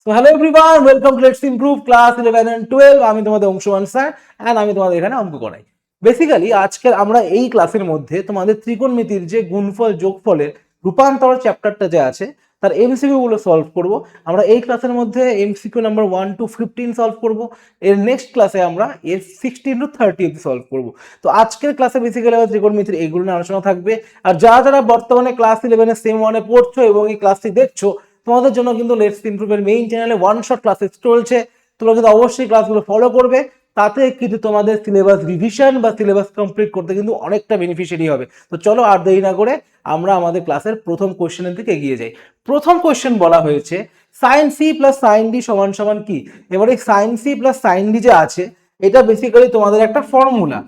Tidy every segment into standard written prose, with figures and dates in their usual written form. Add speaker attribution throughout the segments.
Speaker 1: So hello everyone, welcome to Let's Improve class 11 and 12. আমি তোমাদের Anshuman sir and আমি তোমাদের এখানে অঙ্ক করাই। বেসিক্যালি আজকে আমরা এই ক্লাসের মধ্যে তোমাদের ত্রিকোণমিতির যে গুণফল যোগফলের রূপান্তর চ্যাপ্টারটা যে আছে তার এমসিকিউ গুলো সলভ করব। আমরা এই ক্লাসের মধ্যে এমসিকিউ নাম্বার 1 to 15 সলভ করব। এর নেক্সট ক্লাসে আমরা এর 16 to 30 অবধি সলভ করব। তো আজকের ক্লাসে বেসিক্যালি ত্রিকোণমিতির এইগুলো নিয়ে আলোচনা থাকবে। আর যারা বর্তমানে ক্লাস 11 এর সেম 1 এ পড়ছো এবং এই ক্লাসটি দেখছো, তোমাদের জন্য কিন্তু লেটস ইমপ্রুভের মেইন চ্যানেলে ওয়ান শট ক্লাসেস চলছে। তোমরা কিন্তু অবশ্যই ক্লাসগুলো ফলো করবে, তাতে কিন্তু তোমাদের সিলেবাস রিভিশন বা সিলেবাস কমপ্লিট করতে কিন্তু অনেকটা বেনিফিশিয়ারি হবে। তো চলো আর দেরি না করে আমরা আমাদের ক্লাসের প্রথম কোশ্চেনের দিকে এগিয়ে যাই। প্রথম কোশ্চেন বলা হয়েছে sine C plus sine d সমান সমান কি। এবার এই sine C plus sine d যে আছে এটা বেসিক্যালি তোমাদের একটা ফর্মুলা।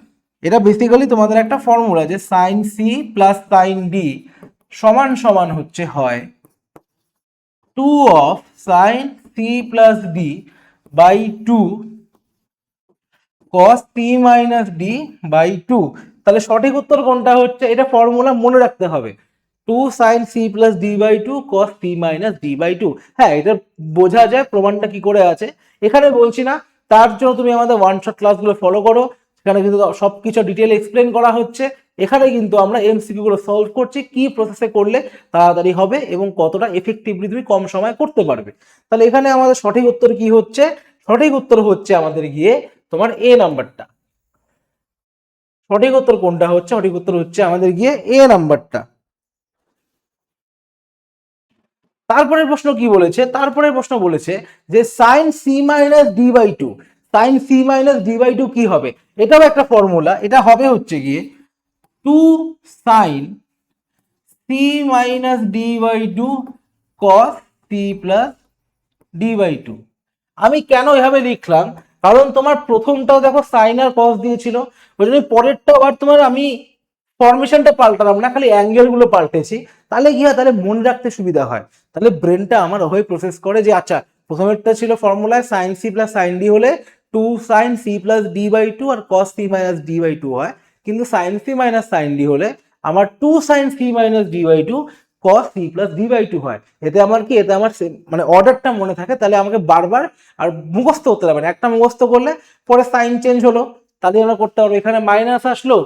Speaker 1: যে sine C plus sine d সমান সমান হচ্ছে হয় 2 of sin c plus d by 2 cos c minus d by 2। তাহলে সঠিক উত্তর কোনটা হচ্ছে, এটা ফর্মুলা মনে রাখতে হবে। 2 sin c plus d by 2 cos c minus d by 2। হ্যাঁ, এটা বোঝা যায় প্রমাণটা কি করে আছে, এখানে বলছি না। তার জন্য তুমি আমাদের ওয়ান শট ক্লাসগুলো ফলো করো, সেখানে কিন্তু সবকিছু ডিটেইল এক্সপ্লেন করা হচ্ছে। এখানে কিন্তু আমরা এমসিকিউ গুলো সলভ করছি, কি প্রসেসে করলে তাড়াতাড়ি হবে এবং কতটা এফেক্টিভলি তুমি কম সময় করতে পারবে। তাহলে এখানে আমাদের সঠিক উত্তর কি হচ্ছে, সঠিক উত্তর হচ্ছে আমাদের গিয়ে তোমার এ নাম্বারটা। সঠিক উত্তর কোনটা হচ্ছে, সঠিক উত্তর হচ্ছে আমাদের গিয়ে এ নাম্বারটা। তারপরের প্রশ্ন কি বলেছে, তারপরের প্রশ্ন বলেছে যে sine C minus D by two. Sine C minus D by two কি হবে, এটাও একটা ফর্মুলা। এটা হবে হচ্ছে গিয়ে 2 sine C minus D by two cos c plus D by two. আমি কেন এভাবে লিখলাম, কারণ তোমার প্রথমটাও দেখো সাইন আর কস দিয়েছিল, ওই জন্য পরেরটাও আর তোমার আমি ফরমেশনটা পাল্টালাম না, খালি অ্যাঙ্গেল গুলো পাল্টেছি। তাহলে কি হয়, তাহলে মনে রাখতে সুবিধা হয়। তাহলে ব্রেনটা আমার ওই প্রসেস করে যে আচ্ছা প্রথমেরটা ছিল ফর্মুলায় sine C plus sine D হলে 2 sine C plus D by two আর cos C minus D by two হয়, কিন্তু sine C minus sine D হলে আমার 2 sine C minus D by two cos c plus d by 2 হয়। এতে আমার কি, এতে আমার মানে অর্ডারটা মনে থাকে, তাহলে আমাকে বারবার আর মুখস্থ করতে হবে না। একটা মুখস্থ করলে পরে সাইন চেঞ্জ হলো, তাহলে আমরা করতে পারবো। এখানে মাইনাস আসলো,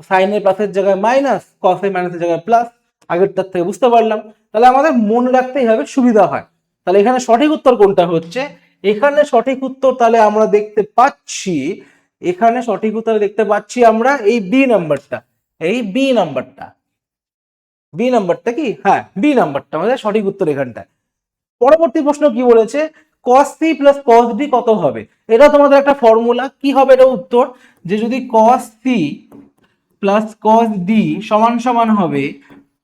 Speaker 1: সাইনের প্লাসের জায়গায় মাইনাস, কস এর মাইনাসের জায়গায় প্লাস, আগেরটার থেকে বুঝতে পারলাম। তাহলে আমাদের মনে রাখতে এইভাবে সুবিধা হয়। তাহলে এখানে সঠিক উত্তর কোনটা হচ্ছে, এখানে সঠিক উত্তর তাহলে আমরা দেখতে পাচ্ছি, এখানে সঠিক উত্তর দেখতে পাচ্ছি আমরা এই বি নাম্বারটা। এই বি নাম্বারটা, বি নাম্বারটা কি, হ্যাঁ বি নাম্বারটা আমাদের সঠিক উত্তর এখানটায়। পরবর্তী প্রশ্ন কি বলেছে, cos c plus cos d কত হবে। এটা তোমাদের একটা ফর্মুলা। কি হবে এটা উত্তর, যে যদি cos c plus cos d সমান সমান হবে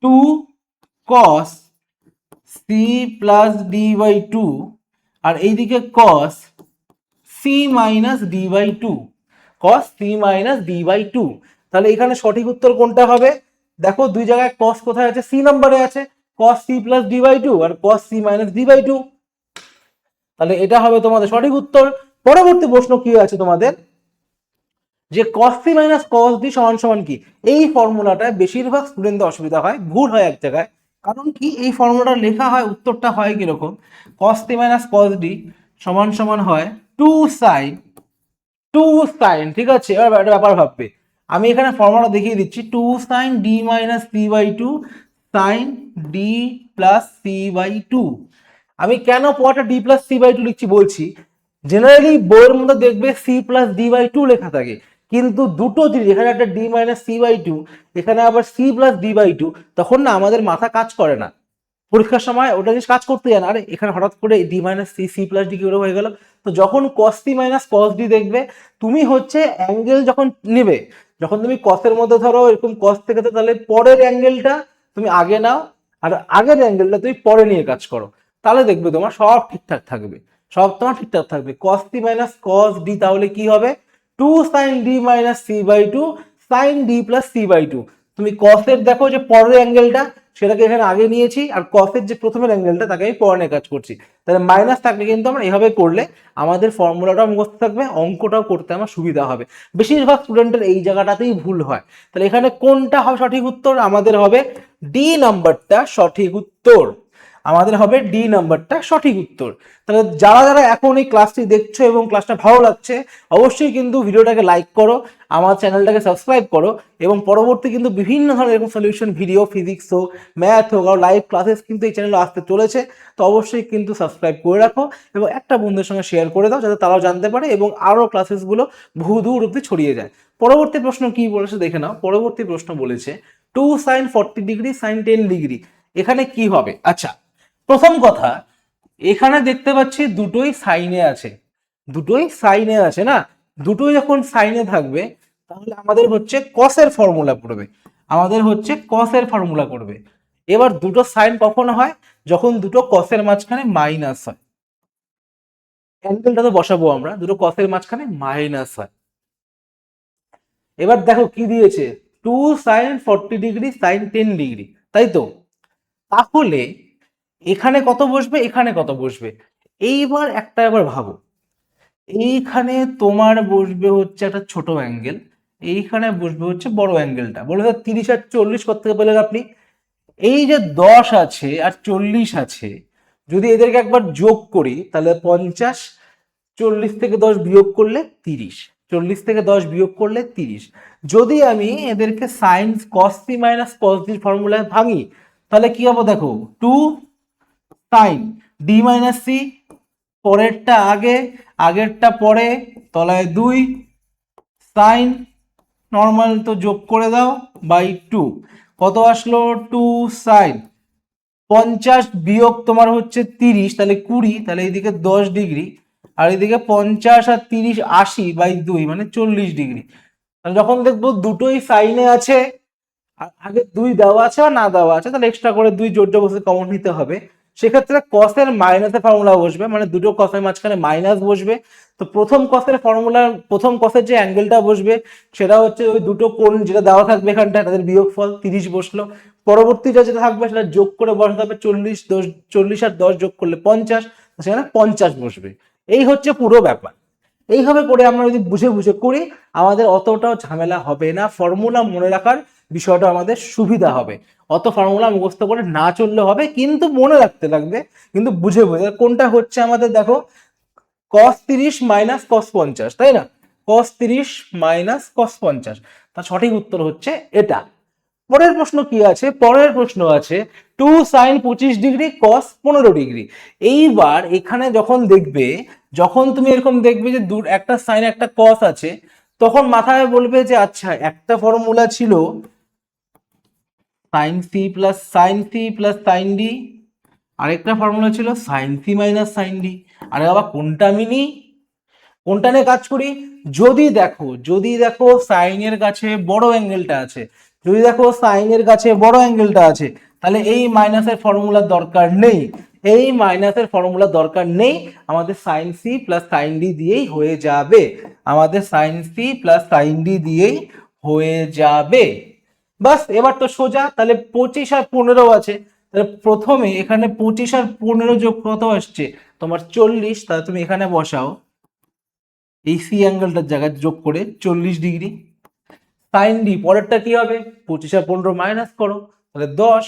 Speaker 1: 2 cos c plus d by 2 আর এইদিকে cos c minus d by 2, cos c minus d by 2। তাহলে এখানে সঠিক উত্তর কোনটা হবে, দেখো দুই জায়গায় cos কোথায় আছে, সি নম্বরে আছে, cos c plus d by 2 আর cos c minus d by 2। তাহলে এটা হবে তোমাদের সঠিক উত্তর। পরবর্তী প্রশ্ন কি আছে তোমাদের, যে cos c minus cos d সমান সমান কি। এই ফর্মুলাটা বেশিরভাগ স্টুডেন্টদের অসুবিধা হয়, ভুল হয় এক জায়গায়। কারণ কি, এই ফর্মুলাটা লেখা হয়, উত্তরটা হয় কিরকম, cos c minus cos d সমান সমান হয় 2 sin, ঠিক আছে। এবার একটা ব্যাপার ভাববে, আমি এখানে ফর্মুলা দেখিয়ে দিচ্ছি, 2 sin d minus c by 2 sin d plus c by 2। আমি কেন পড়াটা d প্লাস c বাই 2 লিখছি বলছি। জেনারেলি বইয়ের মধ্যে দেখবে c প্লাস d বাই 2 লেখা থাকে, কিন্তু দুটো জিনিস, এখানে একটা d মাইনাস c বাই 2, এখানে আবার c প্লাস d বাই 2, তখন না আমাদের মাথা কাজ করে না। পরীক্ষার সময় ওটা জিনিস কাজ করতে জানা, আরে এখানে হঠাৎ করে d minus c, c plus d কি করে হয়ে গেল। তো যখন cos C minus cos d দেখবে, তুমি হচ্ছে অ্যাঙ্গেল যখন নেবে, যখন তুমি কসের মধ্যে ধরো এরকম কস থেকে, তাহলে পরের অ্যাঙ্গেলটা তুমি আগে নাও আর আগের অ্যাঙ্গেলটা তুমি পরে নিয়ে কাজ করো, তাহলে দেখবে তোমার সব ঠিকঠাক থাকবে, সব তোমার ঠিকঠাক থাকবে। Cos C minus cos d তাহলে কি হবে, 2 sine d minus c by 2 sine d plus c by 2। তুমি কসের দেখো যে পরের অ্যাঙ্গেলটা, সেটাকে এখানে আগে নিয়েছি, আর কসের যে প্রথমের অ্যাঙ্গেলটা তাকে আমি পরে নিয়ে কাজ করছি। তাহলে মাইনাস থাকলে কিন্তু আমরা এভাবে করলে আমাদের ফর্মুলাটাও মুখস্থ থাকবে, অঙ্কটাও করতে আমার সুবিধা হবে। বেশিরভাগ স্টুডেন্টের এই জায়গাটাতেই ভুল হয়। তাহলে এখানে কোনটা হবে সঠিক উত্তর, আমাদের হবে ডি নাম্বারটা সঠিক উত্তর। আমাদের হবে ডি নাম্বারটা সঠিক উত্তর। তাহলে যারা যারা এখন এই ক্লাসটি দেখছো এবং ক্লাসটা ভালো লাগছে, অবশ্যই কিন্তু ভিডিওটাকে লাইক করো, আমার চ্যানেলটাকে সাবস্ক্রাইব করো, এবং পরবর্তী কিন্তু বিভিন্ন ধরনের এরকম সলিউশন ভিডিও, ফিজিক্স হোক, ম্যাথ হোক, আর লাইভ ক্লাসেস কিন্তু এই চ্যানেলে আসতে চলেছে। তো অবশ্যই কিন্তু সাবস্ক্রাইব করে রাখো এবং একটা বন্ধুদের সঙ্গে শেয়ার করে দাও, যাতে তারাও জানতে পারে এবং আরও ক্লাসেসগুলো বহু দূর অব্দি ছড়িয়ে যায়। পরবর্তী প্রশ্ন কি বলেছে দেখে নাও। পরবর্তী প্রশ্ন বলেছে 2 sin 40 ডিগ্রি sin 10 ডিগ্রি, এখানে কি হবে? আচ্ছা, প্রথম কথা, এখানে দেখতে পাচ্ছি দুটোই সাইনে আছে, দুটোই সাইনে আছে না, দুটোই যখন সাইনে থাকবে তাহলে আমাদের হচ্ছে কসের ফর্মুলা পড়বে, আমাদের হচ্ছে কসের ফর্মুলা করবে। এবার দুটো সাইন কখন হয়? যখন দুটো কসের মাঝখানে মাইনাস হয়। অ্যাঙ্গেলটা তো বসাবো আমরা, দুটো কসের মাঝখানে মাইনাস হয়। এবার দেখো কি দিয়েছে, 2 sin 40 ডিগ্রি sin 10 ডিগ্রি, তাই তো? তাহলে এখানে কত বসবে, এখানে কত বসবে? এইবার একটা এবার ভাবো, এইখানে তোমার বসবে হচ্ছে একটা ছোট অ্যাঙ্গেল, এইখানে বসবে হচ্ছে বড় অ্যাঙ্গেলটা। বলে 30 আর 40 কত থেকে পেলেন আপনি? এই যে 10 আছে আর 40 আছে, যদি এদেরকে একবার যোগ করি তাহলে 50, 40 থেকে 10 বিয়োগ করলে 30, 40 থেকে 10 বিয়োগ করলে 30। যদি আমি এদেরকে sine cos C minus cos ডির ফর্মুলায় ভাঙি তাহলে কি হবে দেখো, 2 সাইন ডি মাইনাস সি, পরেরটা আগে, আগেরটা পরে, তলায় 2 সাইন, নর্মাল তো যোগ করে দাও, বাই 2, কত আসলো? 2 সাইন 50 বিয়োগ তোমার হচ্ছে 30, তাহলে 20, তাহলে এইদিকে 10 ডিগ্রি, আর এইদিকে 50 আর 30 80 বাই 2 মানে 40 ডিগ্রি। তাহলে যখন দেখবো দুটোই সাইনে আছে, আগে 2 দেওয়া আছে বা না দেওয়া আছে, তাহলে এক্সট্রা করে 2 জোর বসে কমন নিতে হবে। সেক্ষেত্রে কসের মাইনাসের ফর্মুলা বসবে, মানে দুটো কসের মাঝখানে মাইনাস বসবে। তো প্রথম কসের ফর্মুলা, প্রথম কসের যে অ্যাঙ্গেলটা বসবে সেটা হচ্ছে ওই দুটো কোণ যেটা দেওয়া থাকবে এখানটায় তাদের বিয়োগফল 30 বসলো। পরবর্তীটা যেটা থাকবে সেটা যোগ করে বসাতে হবে, 40 আর 10 যোগ করলে 50, সেখানে 50 বসবে। এই হচ্ছে পুরো ব্যাপার। এইভাবে করে আমরা যদি বুঝে বুঝে করি আমাদের অতটাও ঝামেলা হবে না, ফর্মুলা মনে রাখার বিষয়টা আমাদের সুবিধা হবে। অত ফর্মুলা মুখস্থ করে না চললে হবে, কিন্তু মনে রাখতে লাগবে, কিন্তু বুঝে বুঝে। কোনটা হচ্ছে আমাদের দেখো, cos 30 মাইনাস cos 50, তাই না? cos 30 মাইনাস cos 50, তার সঠিক উত্তর হচ্ছে এটা। পরের প্রশ্ন কি আছে? পরের প্রশ্ন আছে 2 sin 25 ডিগ্রি cos 15 ডিগ্রি। এইবার এখানে যখন দেখবে, যখন তুমি এরকম দেখবে যে একটা সাইন একটা cos আছে, তখন মাথায় বলবে যে আচ্ছা, একটা ফর্মুলা ছিল sin c plus sin c plus sin d, আরেকটা ফর্মুলা ছিল sin c minus sin d। আরে বাবা, কোনটা আমি নিই, কোনটা নিয়ে কাজ করি? যদি দেখো সাইনের কাছে বড় অ্যাঙ্গেলটা আছে, যদি দেখো সাইনের কাছে বড় অ্যাঙ্গেলটা আছে, তাহলে এই মাইনাসের ফর্মুলার দরকার নেই, এই মাইনাসের ফর্মুলা দরকার নেই, আমাদের sine C plus sine d দিয়েই হয়ে যাবে, আমাদের sine C plus sine d দিয়েই হয়ে যাবে। বাস, এবার তো সোজা। তাহলে 25 আর 15 আছে, তাহলে প্রথমে এখানে 25 আর 15 যোগ কত আসছে তোমার 40, তাহলে তুমি এখানে বসাও এই সি অ্যাঙ্গেলটার জায়গায় যোগ করে 40 ডিগ্রি। সাইন ডি পরেরটা কি হবে, 25 আর 15 মাইনাস করো, তাহলে 10,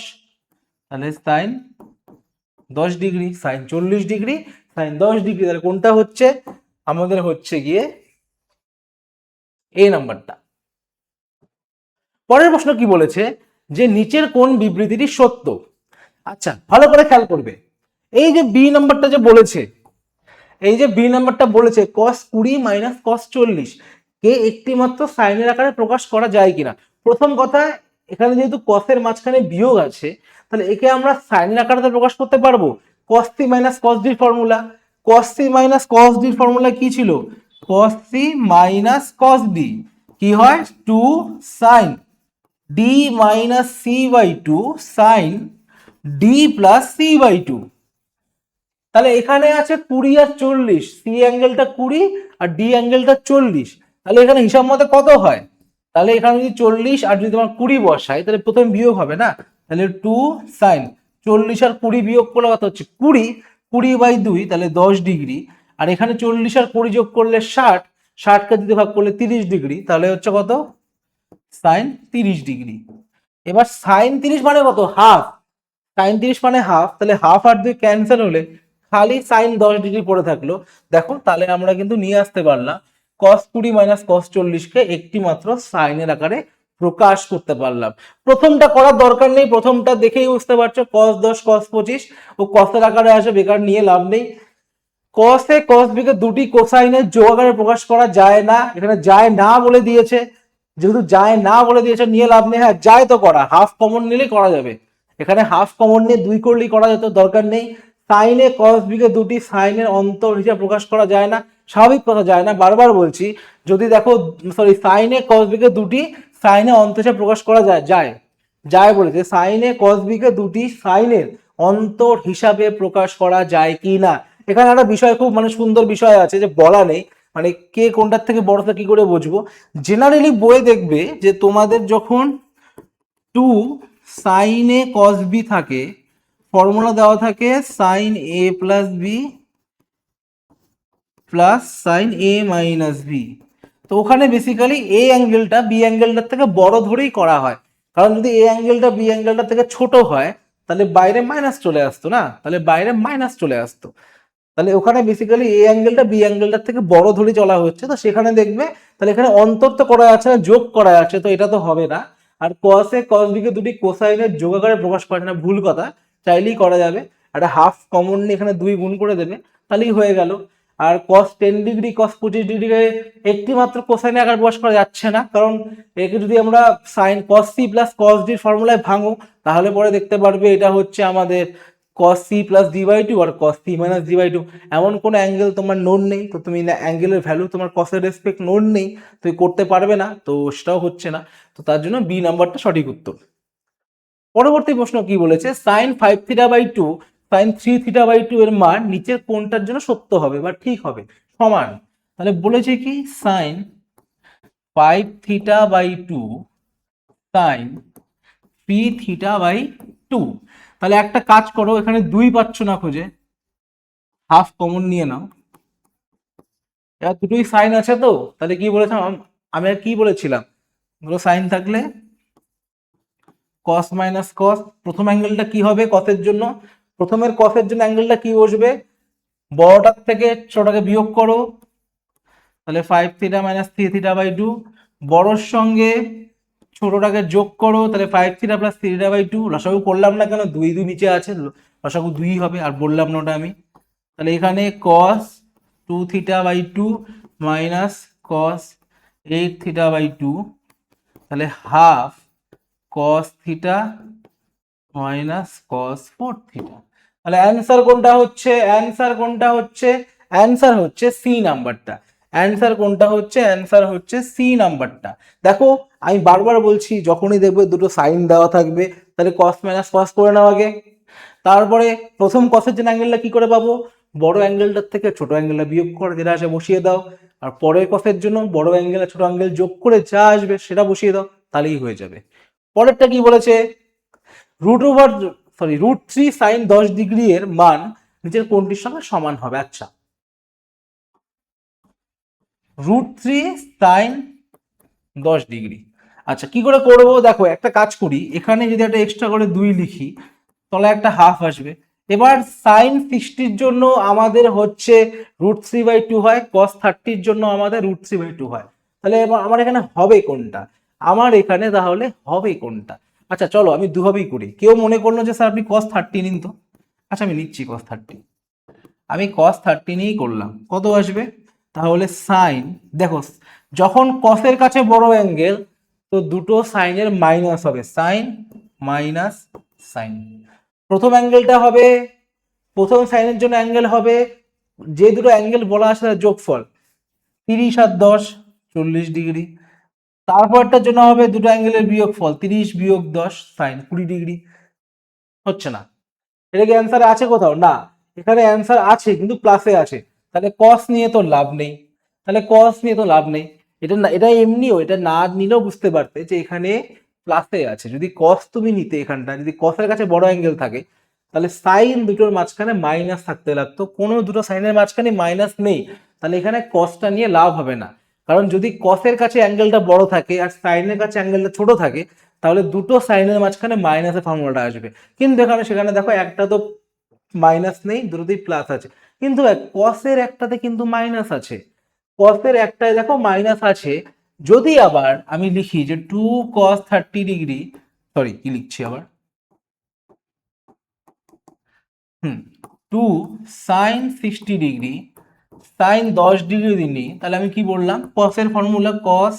Speaker 1: তাহলে sine 10 degree, sine 40 degree, sine 10 degree. তাহলে কোনটা হচ্ছে আমাদের? হচ্ছে গিয়ে এই নাম্বারটা। পরের প্রশ্ন কি বলেছে, যে নিচের কোন বিবৃতিটি সত্য? আচ্ছা, ভালো করে খেয়াল করবে, এই যে বি নাম্বারটা যে বলেছে, এই যে বি নাম্বারটা বলেছে cos 20 মাইনাস cos 40 কে একটি মাত্র সাইনের আকারে প্রকাশ করা যায় কিনা। প্রথম কথা, এখানে যেহেতু cos-এর মাঝখানে বিয়োগ আছে, তাহলে একে আমরা সাইনের আকারে প্রকাশ করতে পারবো। cos c minus cos d formula, cos c minus cos d formula কি ছিল? cos c minus cos d কি হয়? 2 sin d minus c by 2 sin d plus c by 2। তাহলে এখানে আছে 20 আর 40, সি অ্যাঙ্গেলটা 20 আর ডি অ্যাঙ্গেলটা 40, তাহলে এখানে হিসাব মতো কত হয়? তাহলে এখানে যদি 40 আর যদি তোমার 20 বসাই তাহলে প্রথমে বিয়োগ হবে না, তাহলে 2 sin 40 আর 20 বিয়োগ করলে কত হচ্ছে 20, 20 বাই 2 তাহলে 10 ডিগ্রি, আর এখানে 40 আর 20 যোগ করলে 60, 60 কে যদি ভাগ করলে 30 ডিগ্রি, তাহলে হচ্ছে কত? sin 30 degree. এবার sin 30 মানে কত? হাফ। সাইন 30 মানে হাফ, তাহলে হাফ আর 2 ক্যান্সেল হলে খালি সাইন 10 ডিগ্রি পড়ে থাকলো। দেখো তাহলে আমরা কিন্তু নিয়ে আসতে পারলাম cos 20 মাইনাস cos 40 কে একটি মাত্র সাইনের আকারে প্রকাশ করতে পারলাম। প্রথমটা করার দরকার নেই, প্রথমটা দেখেই বুঝতে পারছো cos 10 cos 25 ও cos এর আকারে আসে, বেকার নিয়ে লাভ নেই। cos a cos b কে দুটি কোসাইনের যোগ আকারে প্রকাশ করা যায় না, এখানে যায় না বলে দিয়েছে, যেহেতু যায় না বলে দিয়েছে নিয়ে লাভ নেই। হ্যাঁ যায় তো করা, হাফ কমন নিলেই করা যাবে, এখানে হাফ কমন নিয়ে 2 করলেই করা যেত, দরকার নেই। সাইন এ cos b কে দুটি সাইনের অন্তর হিসেবে প্রকাশ করা যায় না, স্বাভাবিক কথা যায় না, বারবার বলছি। যদি দেখো sorry sign a cos b কে দুটি সাইনের অন্তর হিসেবে প্রকাশ করা যায়, যায় যায় বলেছে, সাইন এ cos b কে দুটি সাইনের অন্তর হিসাবে প্রকাশ করা যায় কি না। এখানে একটা বিষয় খুব মানে সুন্দর বিষয় আছে যে বলা নেই, মানে কে কোনটার থেকে বড়টা কি করে বুঝবো। জেনারেলি বইয়ে দেখবে যে তোমাদের যখন 2 সাইন এ cos b থাকে, ফর্মুলা দেওয়া থাকে sine a plus b plus sine a minus b. তো ওখানে বেসিক্যালি এ অ্যাঙ্গেলটা বি অ্যাঙ্গেলটার থেকে বড় ধরেই করা হয়, কারণ যদি এ অ্যাঙ্গেলটা বি অ্যাঙ্গেলটার থেকে ছোট হয় তাহলে বাইরে মাইনাস চলে আসতো না, তাহলে বাইরে মাইনাস চলে আসতো, তাহলে ওখানে বেসিক্যালি এ অ্যাঙ্গেলটা বি অ্যাঙ্গেলটার থেকে বড় ধরে চলা হচ্ছে, তো সেখানে দেখবে তাহলে এখানে অন্তর তো করা আছে না, যোগ করা আছে, তো এটা তো হবে না। আর cos a cos b কে দুটি কোসাইনের যোগ আকারে প্রকাশ করে না, ভুল কথা, চাইলেই করা যাবে, একটা হাফ কমন নিয়ে এখানে 2 গুণ করে দেবে তাহলেই হয়ে গেল। আর cos 10 ডিগ্রি cos 25 ডিগ্রিকে একটি মাত্র কোসাইনের আকারে প্রকাশ করা যাচ্ছে না, কারণ একে যদি আমরা sine cos c plus cos d ফর্মুলায় ভাঙো তাহলে পরে দেখতে পারবে এটা হচ্ছে আমাদের cos c plus d by 2 আর cos c minus d by 2, এমন কোনো অ্যাঙ্গেল তোমার নোন নেই, তো তুমি অ্যাঙ্গেলের ভ্যালু তোমার cos এর রেসপেক্ট নোন নেই, তুমি করতে পারবে না, তো সেটাও হচ্ছে না, তো তার জন্য বি নাম্বারটা সঠিক উত্তর। পরবর্তী প্রশ্ন কি বলেছে, sine 5 theta by 2 sine 3 theta by 2 এর মান নিচের কোনটার জন্য সত্য হবে বা ঠিক হবে সমান। তাহলে বলেছে কি sine 5 theta by 2 sine 3 theta by 2, তাহলে একটা কাজ করো, এখানে 2 পাচ্ছ না খুঁজে, হাফ কমন নিয়ে নাও, এবার দুটোই সাইন আছে, তো তাহলে কি বলেছিলাম আমি আর কি বলেছিলাম, দুটো সাইন থাকলে cos মাইনাস cos, প্রথম অ্যাঙ্গেলটা কি হবে cos-এর জন্য, প্রথমের cos-এর জন্য অ্যাঙ্গেলটা কি বসবে, বড়টার থেকে ছোটটাকে বিয়োগ করো, তাহলে 5 থিটা মাইনাস 3 থিটা বাই 2, বড়র সঙ্গে ছোটটাকে যোগ করো, তাহলে 5 থিটা প্লাস 3 থিটা বাই 2, লসাগু করলাম না কেন, 2 2 নিচে আছে, লসাগু 2 হবে, আর বললাম না ওটা আমি। তাহলে এখানে cos 2 theta by 2 minus cos 8 theta by 2, তাহলে half cos theta minus cos 4 theta. তাহলে অ্যান্সার কোনটা হচ্ছে, অ্যান্সার কোনটা হচ্ছে, অ্যান্সার হচ্ছে সি নাম্বারটা, অ্যান্সার কোনটা হচ্ছে, অ্যান্সার হচ্ছে সি নাম্বারটা। দেখো আমি বারবার বলছি যখনই দেখবে দুটো সাইন দেওয়া থাকবে তাহলে cos মাইনাস cos করে নাও আগে, তারপরে প্রথম cos এর জন্য অ্যাঙ্গেলটা কি করে পাবো, বড় অ্যাঙ্গেলটার থেকে ছোট অ্যাঙ্গেলটা বিয়োগ করে যেটা আসে বসিয়ে দাও, আর পরের cos এর জন্য বড় অ্যাঙ্গেল আর ছোট অ্যাঙ্গেল যোগ করে যা আসবে সেটা বসিয়ে দাও, তাহলেই হয়ে যাবে। পরেরটা কি বলেছে, √3 সাইন 10 ডিগ্রি এর মান নিচের কোনটির সঙ্গে সমান হবে। আচ্ছা √3 সাইন 10 ডিগ্রি, আচ্ছা কি করে করবো, দেখো একটা কাজ করি, এখানে যদি একটা এক্সট্রা করে 2 লিখি তাহলে একটা হাফ আসবে। এবার সাইন 60 জন্য আমাদের হচ্ছে √3/2 হয়, cos 30 জন্য আমাদের √3/2 হয়, তাহলে এবার আমার এখানে হবে কোনটা, আমার এখানে তাহলে হবে কোনটা। আচ্ছা চলো আমি দুভাবেই করি, কেউ মনে করলো যে স্যার আপনি cos 30 নিন তো, আচ্ছা আমি নিচ্ছি cos 30, আমি cos 30 নিয়েই করলাম, কত আসবে, তাহলে সাইন, দেখো যখন cos এর কাছে বড় অ্যাঙ্গেল তো দুটো সাইনের মাইনাস হবে, সাইন মাইনাস সাইন, প্রথম অ্যাঙ্গেলটা হবে, প্রথম সাইনের জন্য অ্যাঙ্গেল হবে যে দুটো অ্যাঙ্গেল বলা আছে তার যোগফল 30 আর 10 40 ডিগ্রি, তারপরটার জন্য হবে দুটো অ্যাঙ্গেলের বিয়োগফল 30 বিয়োগ 10 সাইন 20 ডিগ্রি। হচ্ছে না, এটা কি অ্যান্সারে আছে কোথাও, না এখানে অ্যান্সার আছে কিন্তু প্লাসে আছে, তাহলে cos নিয়ে তো লাভ নেই, তাহলে cos নিয়ে তো লাভ নেই, এটা না, এটা এমনিও এটা না নিলেও বুঝতে পারতে যে এখানে প্লাসে আছে, যদি cos তুমি নিতে এখানটা, যদি cos এর কাছে বড় অ্যাঙ্গেল থাকে তাহলে সাইন দুটোর মাঝখানে মাইনাস থাকতে লাগতো, কোনো দুটো সাইনের মাঝখানে মাইনাস নেই, তাহলে এখানে cosটা নিয়ে লাভ হবে না, কারণ যদি cos এর কাছে অ্যাঙ্গেলটা বড় থাকে আর সাইনের কাছে অ্যাঙ্গেলটা ছোট থাকে তাহলে দুটো সাইনের মাঝখানে মাইনাসের ফর্মুলাটা আসবে। কিন্তু সেখানে দেখো একটা তো মাইনাস নেই, দুটোতেই প্লাস আছে। কিন্তু কসের একটাতে কিন্তু মাইনাস আছে, কসের একটায় দেখো মাইনাস আছে। যদি আবার আমি লিখি যে 2 cos 30 ডিগ্রি, সরি কি লিখছি আবার, 2 sin 60 ডিগ্রি, সাইন 10 ডিগ্রি দিনই, তাহলে আমি কি বললাম, কসের ফর্মুলা কস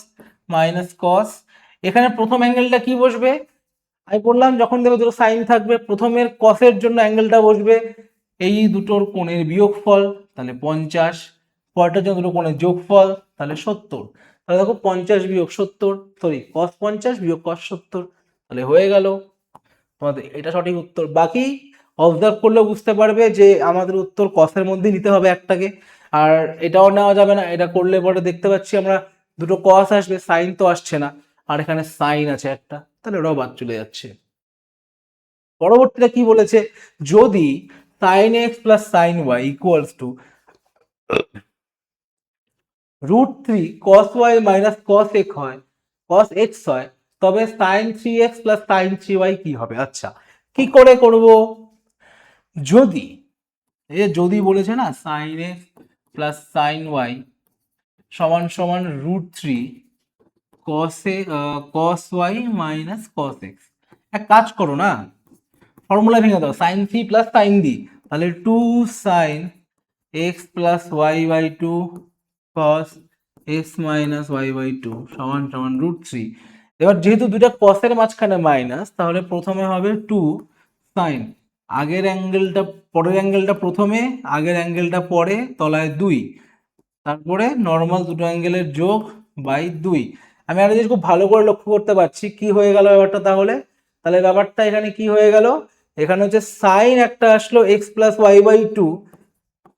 Speaker 1: মাইনাস কস। এখানে প্রথম অ্যাঙ্গেলটা কি বসবে, আমি বললাম যখন দেখবে দুটো সাইন থাকবে, প্রথমের কসের জন্য অ্যাঙ্গেলটা বসবে এই দুটোর কোণের বিয়োগফল, তাহলে 50, পরেরটার জন্য দুটো কোণের যোগফল, তাহলে 70। তাহলে দেখো 50 বিয়োগ 70, সরি cos 50 বিয়োগ cos 70, তাহলে হয়ে গেল তোমাদের এটা সঠিক উত্তর। বাকি অবজার্ভ করলে বুঝতে পারবে যে আমাদের উত্তর কসের মধ্যেই নিতে হবে একটাকে, আর এটাও নেওয়া যাবে না, এটা করলে পরে দেখতে পাচ্ছি আমরা দুটো কস আসবে, সাইন তো আসছে না, আর এখানে সাইন আছে একটা, তাহলে ওটাও বাদ চলে যাচ্ছে। পরবর্তীটা কি বলেছে, যদি sin x plus sin y equals to √3 cos y minus cos x হয়, cos x হয়, তবে sin 3x plus sin 3y কি হবে। আচ্ছা, কি করে করব, যদি যদি বলেছে না sin x plus sin y সমান সমান √3 cos y minus cos x, এক কাজ করো না, ফর্মুলা ভেঙে দাও, sin 3 প্লাস sin d, তাহলে 2 sin x plus y by 2 cos x minus y by 2 সমান সমান √3। এবার যেহেতু দুটা কসের মাঝখানে মাইনাস, তাহলে প্রথমে হবে 2 sin, আগের অ্যাঙ্গেলটা পরের অ্যাঙ্গেলটা প্রথমে, আগের অ্যাঙ্গেলটা পরে, তলায় 2, তারপরে নর্মাল দুটো অ্যাঙ্গেলের যোগ বাই 2। আমি একটা জিনিস খুব ভালো করে লক্ষ্য করতে পারছি কি হয়ে গেল ব্যাপারটা, তাহলে তাহলে ব্যাপারটা এখানে কি হয়ে গেল, এখানে হচ্ছে সাইন একটা আসলো x প্লাস ওয়াই বাই 2,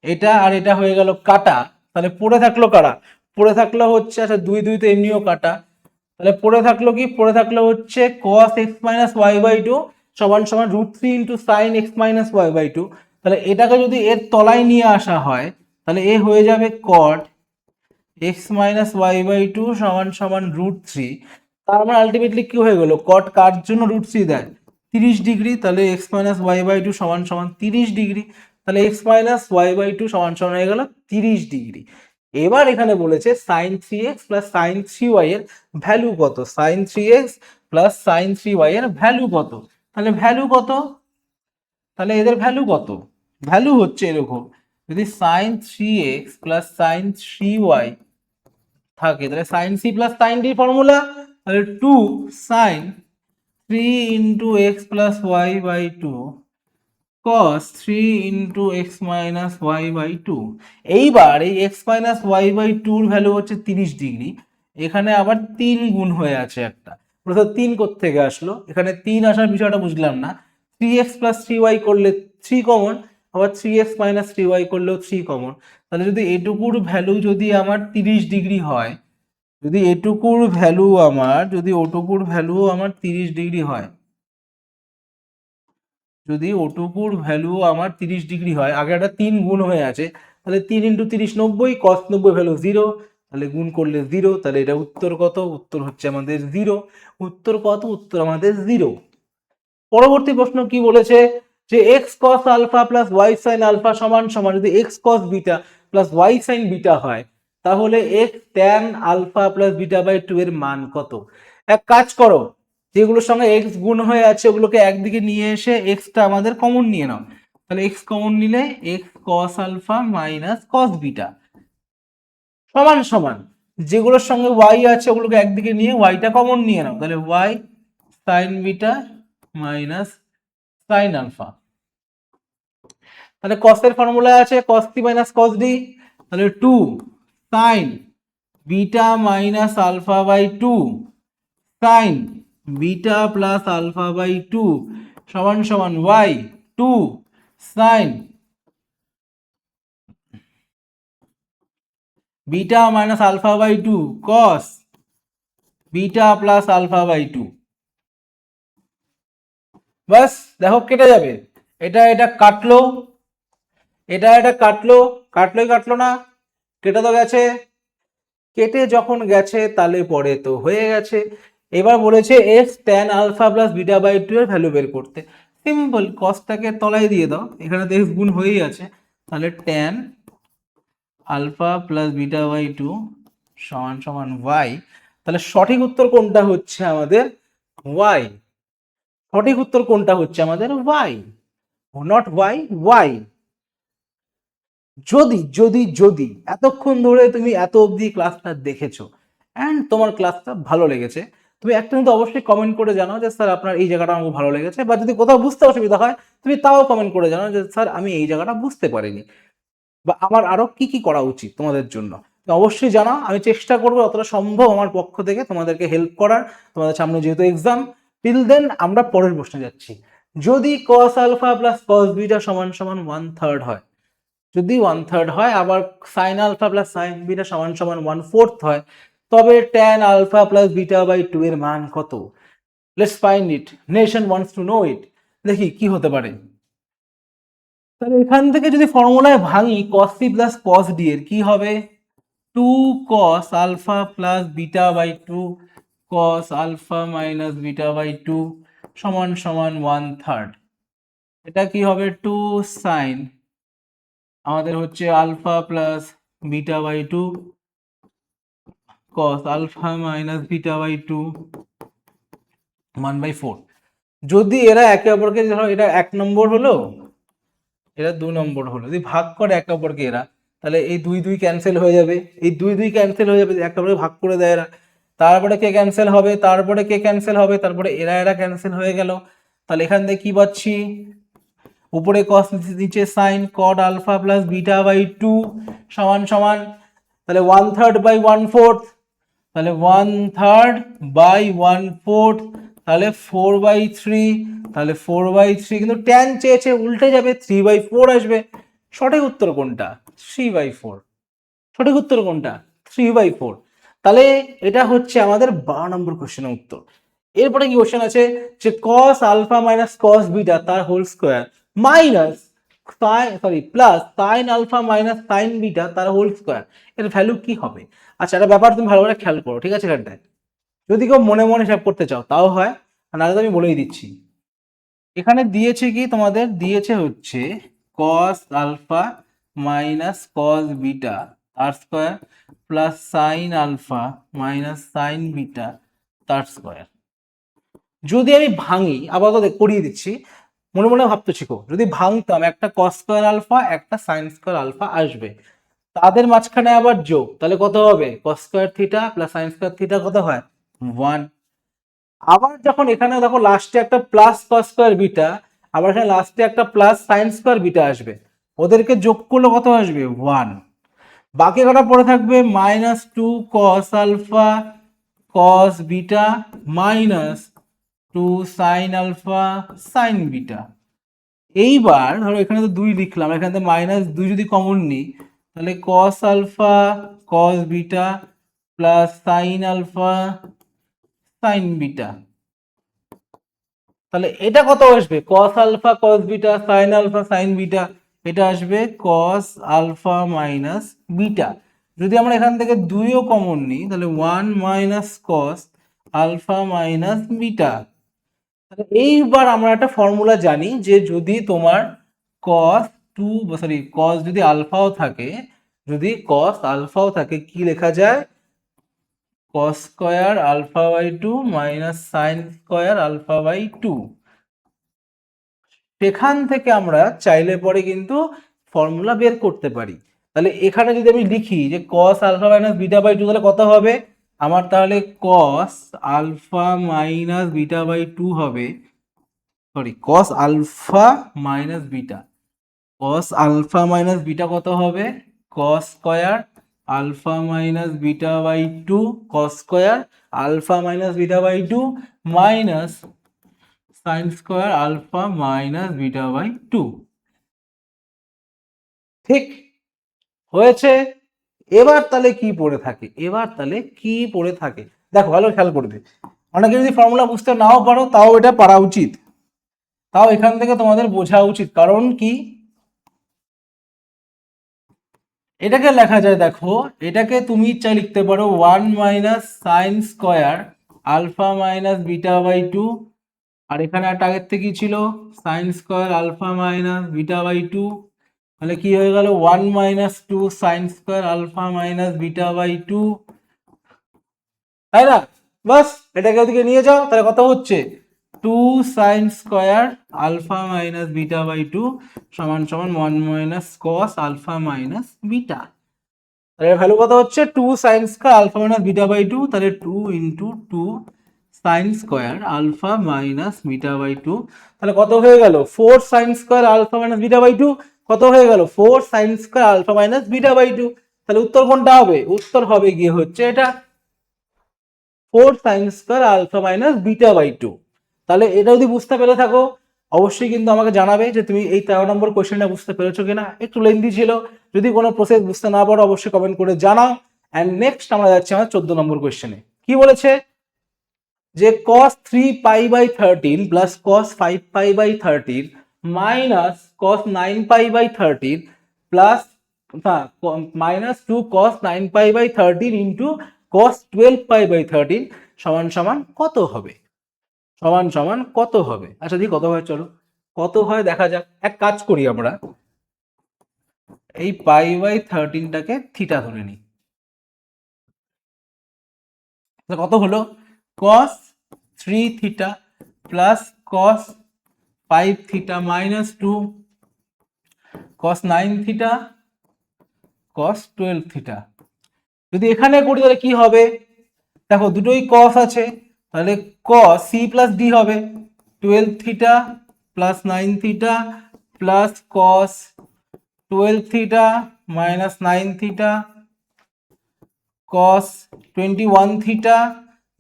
Speaker 1: এটা আর এটা হয়ে গেল কাটা, তাহলে পড়ে থাকলো কারা, পড়ে থাকলো হচ্ছে, আচ্ছা 2 2 তো এমনিও কাটা, তাহলে পড়ে থাকলো কি, পড়ে থাকলো হচ্ছে cos x minus y by 2 সমান সমান √3 into sine x minus y by 2। তাহলে এটাকে যদি এর তলায় নিয়ে আসা হয়, তাহলে এ হয়ে যাবে cot x minus y by 2 সমান সমান √3। তার মানে আলটিমেটলি কি হয়ে গেল, কট কার জন্য √3 দেয়, 30 ডিগ্রি, তাহলে x মাইনাস ওয়াই বাই 2 সমান সমান 30 ডিগ্রি, তাহলে x মাইনাস ওয়াই বাই 2 সমান সমান হয়ে গেল 30 ডিগ্রি। এবার এখানে বলেছে sin 3x plus sin 3y এর ভ্যালু কত, sin 3x plus sin 3y এর ভ্যালু কত, তাহলে ভ্যালু কত, তাহলে এদের ভ্যালু কত, ভ্যালু হচ্ছে এরকম, যদি sin 3x plus sin 3y থাকে, তাহলে sin c plus sin d formula, তাহলে 2 sin 3 into x plus y by 2 cos 3 into x minus y by 2। এইবার এই x minus y by 2 value হচ্ছে 30 ডিগ্রি, এখানে আবার 3 গুণ হয়ে আছে একটা, প্রথম 3 কোত্থেকে আসলো, এখানে 3 আসার বিষয়টা বুঝলাম না, 3x প্লাস 3y করলে 3 কমন, আবার 3x মাইনাস 3y করলেও 3 কমন, তাহলে যদি এটুকুর ভ্যালু যদি আমার 30 ডিগ্রি হয়, যদি এটুকুর ভ্যালু আমার, যদি ওটুকুর ভ্যালু আমার 30 ডিগ্রি হয়, যদি ওটুকুর ভ্যালু আমার 30 ডিগ্রি হয়, আগে একটা 3 গুণ হয়ে আছে, তাহলে 3 ইন্টু 30 90, cos 90 ভ্যালু 0, তাহলে গুণ করলে 0, তাহলে এটা উত্তর কত, উত্তর হচ্ছে আমাদের 0। উত্তর কত, উত্তর আমাদের 0। পরবর্তী প্রশ্ন কি বলেছে, যে x cos alpha plus y sine alpha সমান সমান, যদি x cos beta plus y sine beta হয়, তাহলে x tan alpha plus beta by 2 এর মান কত। এক কাজ করো, যেগুলোর সঙ্গে এক্স গুণ হয়ে আছে ওগুলোকে একদিকে নিয়ে এসে এক্সটা আমাদের কমন নিয়ে নাও, তাহলে এক্স কমন নিলে x cos alpha minus cos beta সমান সমান, যেগুলোর সঙ্গে ওয়াই আছে ওগুলোকে একদিকে নিয়ে ওয়াইটা কমন নিয়ে নাও, তাহলে y sine beta minus sine alpha, তাহলে cos এর ফর্মুলা আছে cos t minus cos d, তাহলে 2 sin beta minus alpha by 2 sin beta plus alpha by 2 সমান সমান y 2 sin beta minus alpha by 2 cos beta plus alpha by 2। বাস দেখো কেটে যাবে, এটা এটা কাটলো, এটা কাটলো, কাটলো না, কেটে তো গেছে, কেটে যখন গেছে তাহলে পরে তো হয়ে গেছে। এবার বলেছে x tan alpha plus beta by two এর ভ্যালু বের করতে। সিম্পল, কসটাকে তলায় দিয়ে দাও, এখানে তো এক্স গুণ হয়েই আছে, তাহলে tan alpha plus beta by two সমান সমান ওয়াই। তাহলে সঠিক উত্তর কোনটা হচ্ছে আমাদের? ওয়াই। সঠিক উত্তর কোনটা হচ্ছে আমাদের? Y, not y, y. যদি যদি যদি এতক্ষণ ধরে তুমি এত অবধি ক্লাসটা দেখেছো অ্যান্ড তোমার ক্লাসটা ভালো লেগেছে, তুমি একটা কিন্তু অবশ্যই কমেন্ট করে জানাও যে স্যার আপনার এই জায়গাটা আমার ভালো লেগেছে, বা যদি কোথাও বুঝতে অসুবিধা হয় তুমি তাও কমেন্ট করে জানাও যে স্যার আমি এই জায়গাটা বুঝতে পারিনি, বা আমার আরো কি কি করা উচিত তোমাদের জন্য। তো অবশ্যই জানাও, আমি চেষ্টা করবো যতটা সম্ভব আমার পক্ষ থেকে তোমাদেরকে হেল্প করার। তোমাদের সামনে যেহেতু এক্সাম, টিল দেন আমরা পরের প্রশ্নে যাচ্ছি। যদি cos alpha plus cos beta সমান সমান 1/3 হয়, যদি 1/3 হয়, আবার sine alpha plus sine beta সমান সমান 1/4 হয়, তবে tan alpha plus beta by two এর মান কত? Let's find it, nation wants to know it. দেখি কি হতে পারে। তাহলে এখান থেকে যদি ফর্মুলায় ভাঙি, cos c plus cos d এর কি হবে? 2 cos alpha plus beta by two cos alpha minus beta by two সমান সমান 1/3। এটা কি হবে? 2 সাইন আমাদের হচ্ছে alpha plus beta by two cos alpha minus beta by two 1/4। যদি এরা একে অপরকে, ধরো এটা 1 নম্বর হলো, এরা 2 নম্বর হলো, যদি ভাগ করে একে অপরকে এরা, তাহলে এই 2 2 ক্যান্সেল হয়ে যাবে, এই 2 2 ক্যান্সেল হয়ে যাবে, একে অপরকে ভাগ করে দেয় এরা। তারপরে কে ক্যান্সেল হবে, তারপরে কে ক্যান্সেল হবে, তারপরে এরা এরা ক্যান্সেল হয়ে গেল। তাহলে এখান থেকে কি পাচ্ছি? উপরে cos, নিচে sin, cot alpha plus beta by two সমান সমান, তাহলে 1/3 বাই 1/4, তাহলে 1/3 বাই 1/4, তাহলে 4/3, তাহলে 4/3, কিন্তু ট্যান চেয়েছে, উল্টে যাবে, 3/4 আসবে। সঠিক উত্তর কোনটা? 3/4। সঠিক উত্তর কোনটা? 3/4। তাহলে এটা হচ্ছে আমাদের 12 নম্বর কোশ্চেনের উত্তর। এরপরে কি কোশ্চেন আছে যে cos alpha minus cos beta তার whole square minus plus sin alpha minus sin beta তার হোল স্কোয়ার, এর ভ্যালু কি হবে? আচ্ছা, একটা ব্যাপার তুমি ভালো করে খেয়াল করো, ঠিক আছে? এখানটায় যদি কেউ মনে মনে হিসাব করতে চাও তাও হয়, আর নাহলে তো আমি বলেই দিচ্ছি। এখানে দিয়েছে কি, তোমাদের দিয়েছে হচ্ছে cos alpha minus cos beta তার square plus sin alpha minus sin beta তার স্কোয়ার। যদি আমি ভাঙি, আপাতত করিয়ে দিচ্ছি, মনে মনে ভাবতে শিখো, যদি ভাঙতাম, একটা cos স্কোয়ার আলফা একটা sin স্কোয়ার আলফা আসবে, তাদের মাঝখানে আবার যোগ, তাহলে কত হবে? cos square theta plus sin square theta কত হয়? 1। আবার যখন এখানে দেখো লাস্টে একটা প্লাস cos স্কোয়ার বিটা, আবার এখানে লাস্টে একটা প্লাস sin স্কোয়ার বিটা আসবে, ওদেরকে যোগ করলে কত আসবে? 1। বাকি কটা পড়ে থাকবে -2 cos alpha cos beta minus 2 sin alpha sin beta. এইবার ধরো এখানে তো 2 লিখলাম, এখানে তো -2 যদি কমন নিই, তাহলে cos alpha cos beta plus sin alpha sin beta, তাহলে এটা কত আসবে? cos alpha cos beta sin alpha sin beta, এটা আসবে cos আলফা মাইনাস বিটা। যদি আমরা এখান থেকে 2ও কমন নিই, তাহলে 1 minus cos alpha minus beta. তাহলে এইবার আমরা একটা ফর্মুলা জানি যে যদি তোমার cos cos যদি আলফাও থাকে, যদি cos আলফাও থাকে, কি লেখা যায়? cos square alpha by two minus sine square alpha by two. সেখান থেকে আমরা চাইলে পরে কিন্তু ফর্মুলা বের করতে পারি। তাহলে এখানে যদি আমি লিখি যে cos alpha minus beta by two, তাহলে কত হবে আমার? তাহলে cos alpha minus beta by two হবে, sorry cos alpha minus beta, cos alpha minus beta কত হবে? cos square alpha minus beta by two, cos square alpha minus beta by two minus sine square alpha minus beta by two. ঠিক হয়েছে? এবার তাহলে কি পড়ে থাকে? এবার তাহলে কি পড়ে থাকে দেখো, ভালো খেয়াল করবে। অনেকে যদি ফর্মুলা বুঝতে নাও পারো, তাও এটা পারা উচিত, তাও এখান থেকে তোমাদের বোঝা উচিত। কারণ কি, এটাকে লেখা যায়, দেখো এটাকে তুমি চাই লিখতে পারো 1 minus sine square alpha minus beta by two, আর এখানে একটা আগের থেকে কি ছিল, sine square alpha minus beta by two, তাহলে কি হয়ে গেল 1 minus two sine square alpha minus beta by two, তাই না? বাস এটাকে ওদিকে নিয়ে যাও, তাহলে কত হচ্ছে 2 sine square alpha minus beta by two সমান সমান 1 minus cos alpha minus beta. তাহলে ভ্যালু কত হচ্ছে 2 sine square alpha minus beta by two, তাহলে 2 into 2 sine square alpha minus beta by two, তাহলে কত হয়ে গেল 4 sine square alpha minus beta by two, কত হয়ে গেল 4 sine square alpha minus beta by two. তাহলে উত্তর কোনটা হবে? উত্তর হবে গিয়ে হচ্ছে এটা 4 sine square alpha minus beta by two. তাহলে এটা যদি বুঝতে পেরে থাকো অবশ্যই কিন্তু আমাকে জানাবে যে তুমি এই 13 নম্বর কোয়েশ্চেনটা বুঝতে পেরেছো কিনা। একটু লেন্দি ছিল, যদি কোনো প্রসেস বুঝতে না পারো অবশ্যই কমেন্ট করে জানাও। অ্যান্ড নেক্সট আমরা যাচ্ছি আমার 14 নম্বর কোয়েশ্চেনে। কি বলেছে যে cos 3 pi by 13 plus cos 5 pi by 13 minus cos 9 pi by 13 plus minus 2 cos 9 pi by 13 into cos 12 pi by 13 সমান সমান কত হবে? সমান সমান কত হবে? আচ্ছা দেখি কত হয়, চলো কত হয় দেখা যাক। এক কাজ করি আমরা, এই পাই বাই 13টাকে থিটা ধরে নিই। কত হলো cos 3 theta plus cos 5 theta minus 2 cos 9 theta cos 12 theta. যদি এখানে করি তাহলে কি হবে? দেখো দুটোই cos আছে, তাহলে cos c প্লাস d হবে 12 theta plus 9 theta plus cos 12 theta minus 9 theta cos 21 theta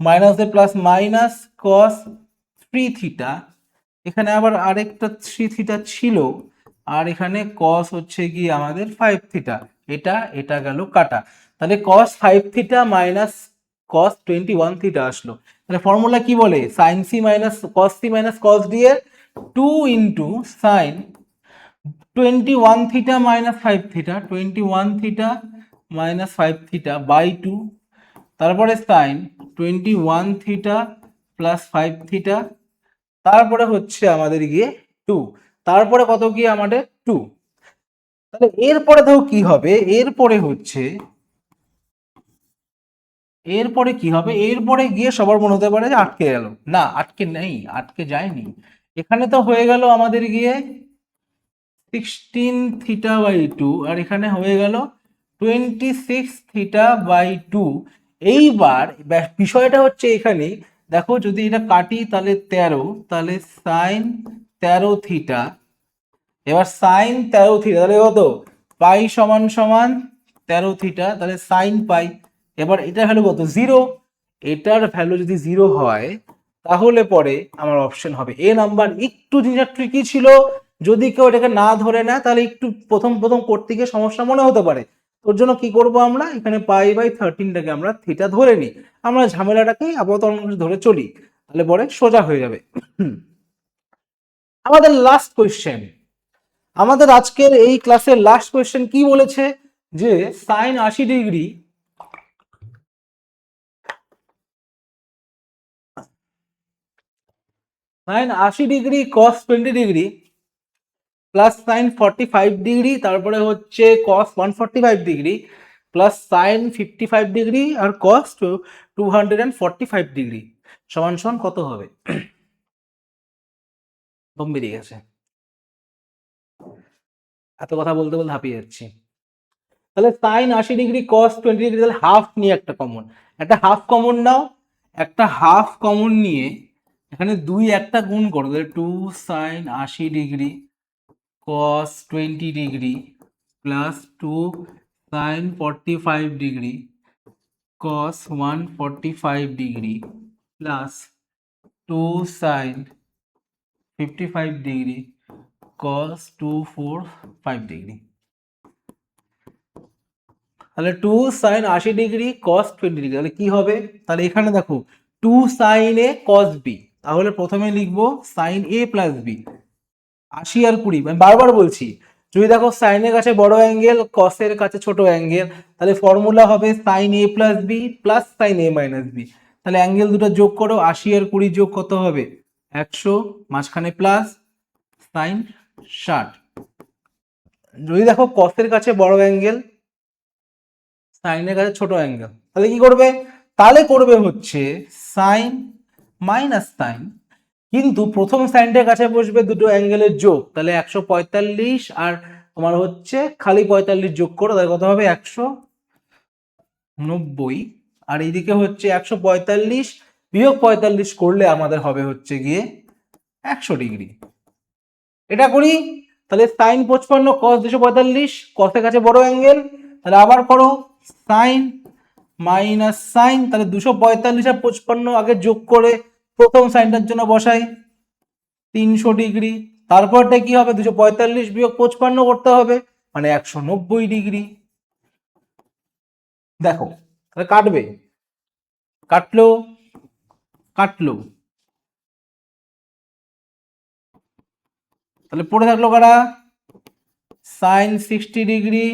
Speaker 1: minus plus minus cos 3 theta. এখানে আবার আরেকটা 3 থিটা ছিল, আর এখানে cos হচ্ছে কি আমাদের 5 থিটা, এটা এটা গেল কাটা। তাহলে cos 5 theta minus cos 21 theta আসলো। তাহলে ফর্মুলা কি বলে? sin c minus cos c minus cos d এর 2 into sin 21 theta minus 5 theta 21 theta minus 5 theta by 2, তারপরে sin 21 থিটা প্লাস 5 থিটা, তারপরে হচ্ছে আমাদের গিয়ে 2, তারপরে কত গিয়ে আমাদের 2। তাহলে এরপরে দেখো কি হবে, এরপরে হচ্ছে এরপরে কি হবে, এরপরে গিয়ে সবার মনে হতে পারে যে আটকে গেল, না আটকে নেই, আটকে যায়নি। এখানে তো হয়ে গেল আমাদের গিয়ে 16 থিটা বাই 2, আর এখানে হয়ে গেল 26 থিটা বাই 2। এইবার বিষয়টা হচ্ছে এখানে দেখো, যদি এটা কাটি তাহলে 13, তাহলে সাইন 13 থিটা, এবার সাইন 13 থিটা তাহলে কত পাই সমান সমান 13 থিটা, তাহলে সাইন পাই। এবার এটার ভ্যালু কত? 0। এটার ভ্যালু যদি 0 হয় তাহলে পরে আমার অপশন হবে এ নাম্বার। একটু জিনিসটা ট্রিকি ছিল, যদি কেউ এটাকে না ধরে নেয় তাহলে একটু প্রথম প্রথম করতে গিয়ে সমস্যা মনে হতে পারে। ওর জন্য কি করব আমরা, এখানে পাই বাই 13টাকে আমরা থিটা ধরে নিই, আমরা ঝামেলাটাকে আপাতত অন্য কিছু ধরে চলি, তাহলে পরে সোজা হয়ে যাবে। আমাদের লাস্ট কোয়েশ্চেন, আমাদের আজকের এই ক্লাসের লাস্ট কোয়েশ্চেন কি বলেছে যে sine 80 degree cos 20 degree plus sine 45 degree, তারপরে হচ্ছে cos 145 degree plus sine 55 degree আর cos 245 ডিগ্রি সমান সমান কত হবে? দম বেরিয়ে গেছে, এত কথা বলতে বলতে হাঁপিয়ে যাচ্ছি। তাহলে সাইন 80 ডিগ্রি cos 20 ডিগ্রি, তাহলে হাফ নিয়ে একটা কমন, একটা হাফ কমন নাও, একটা হাফ কমন নিয়ে এখানে 2 একটা গুণ করো, তাহলে 2 sine 80 degree cos 20 degree plus 2 sine 45 degree cos 145 degree plus 2 sine 55 degree cos 245 degree. তাহলে 2 সাইন 80 ডিগ্রি cos 20 ডিগ্রি, তাহলে কি হবে? তাহলে এখানে দেখো 2 সাইন এ cos b, তাহলে প্রথমে লিখবো সাইন a প্লাস b। 80 আর 20, আমি বারবার বলছি, যদি দেখো সাইনের কাছে বড় অ্যাঙ্গেল cos এর কাছে ছোট অ্যাঙ্গেল, তাহলে ফর্মুলা হবে সাইন a প্লাস b প্লাস সাইন a মাইনাস b। তাহলে অ্যাঙ্গেল দুটো যোগ করো, 80 আর 20 যোগ কত হবে 100, মাঝখানে প্লাস সাইন 60। যদি দেখো কসের কাছে বড় অ্যাঙ্গেল, সাইনের কাছে ছোট অ্যাঙ্গেল, তাহলে কি করবে, তাহলে করবে হচ্ছে সাইন মাইনাস সাইন, কিন্তু প্রথম সাইনটার কাছে বসবে দুটো অ্যাঙ্গেলের যোগ, তাহলে 145 আর তোমার হচ্ছে খালি 45 যোগ করো, তাহলে কত হবে 190, আর এইদিকে হচ্ছে 145 বিয়োগ 45 করলে আমাদের হবে হচ্ছে গিয়ে 100 ডিগ্রি। এটা করি, তাহলে সাইন 55 কস 245, কসের কাছে বড় অ্যাঙ্গেল, তাহলে আবার করো সাইন মাইনাস সাইন, তাহলে 245 আর 55 আগে যোগ করে প্রথম সাইনটার জন্য বসাই 300 ডিগ্রি, তারপরটা কি হবে 245 বিয়োগ 55 করতে হবে, মানে 190 ডিগ্রি। দেখো তাহলে কাটবে, কাটলো কাটলো, তাহলে পড়ে থাকলো কারা সাইন 60 ডিগ্রি,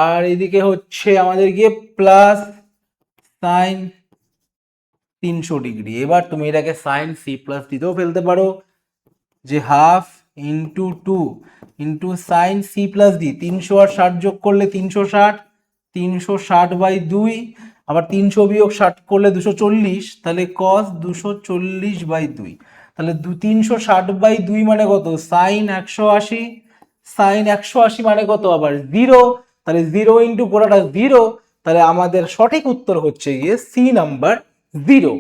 Speaker 1: আর এদিকে হচ্ছে আমাদের গিয়ে প্লাস সাইন 300 ডিগ্রি। এবার তুমি এটাকে সাইন সি প্লাস দিতেও ফেলতে পারো, যে half into 2 into sine C plus D, 300 আর 60 যোগ করলে 360, 360/2, আবার 300 বিয়োগ 60 করলে 240, তাহলে কস 240/2, তাহলে 360/2 মানে কত সাইন 180, সাইন 180 মানে কত আবার 0, তাহলে 0 ইন্টু পুরোটা 0, তাহলে আমাদের সঠিক উত্তর হচ্ছে গিয়ে সি নাম্বার 0।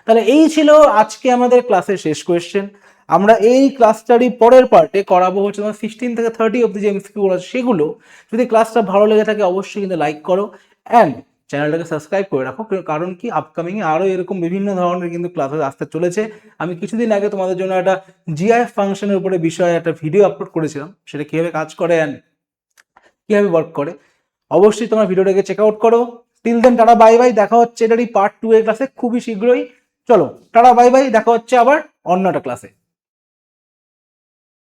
Speaker 1: তাহলে এই ছিল আজকে আমাদের ক্লাসের শেষ কোয়েশ্চেন। আমরা এই ক্লাসটারই পরের পার্টে করাবো হচ্ছে তোমার 16 থেকে 30 অব্দি যে এমসিকিউ আছে সেগুলো। যদি ক্লাসটা ভালো লেগে থাকে অবশ্যই কিন্তু লাইক করো অ্যান্ড চ্যানেলটাকে সাবস্ক্রাইব করে রাখো, কারণ কি আপকামিং আরও এরকম বিভিন্ন ধরনের কিন্তু ক্লাসেস আসতে চলেছে। আমি কিছুদিন আগে তোমাদের জন্য একটা জিআইএফ ফাংশনের উপরে বিষয়ে একটা ভিডিও আপলোড করেছিলাম, সেটা কীভাবে কাজ করে অ্যান্ড কীভাবে ওয়ার্ক করে, অবশ্যই তোমার ভিডিওটাকে চেক আউট করো। Till then tata bye bye, দেখা হচ্ছে এটারই পার্ট 2 এর ক্লাসে খুবই শীঘ্রই। চলো টাটা বাই বাই, দেখা হচ্ছে আবার অন্য একটা ক্লাসে।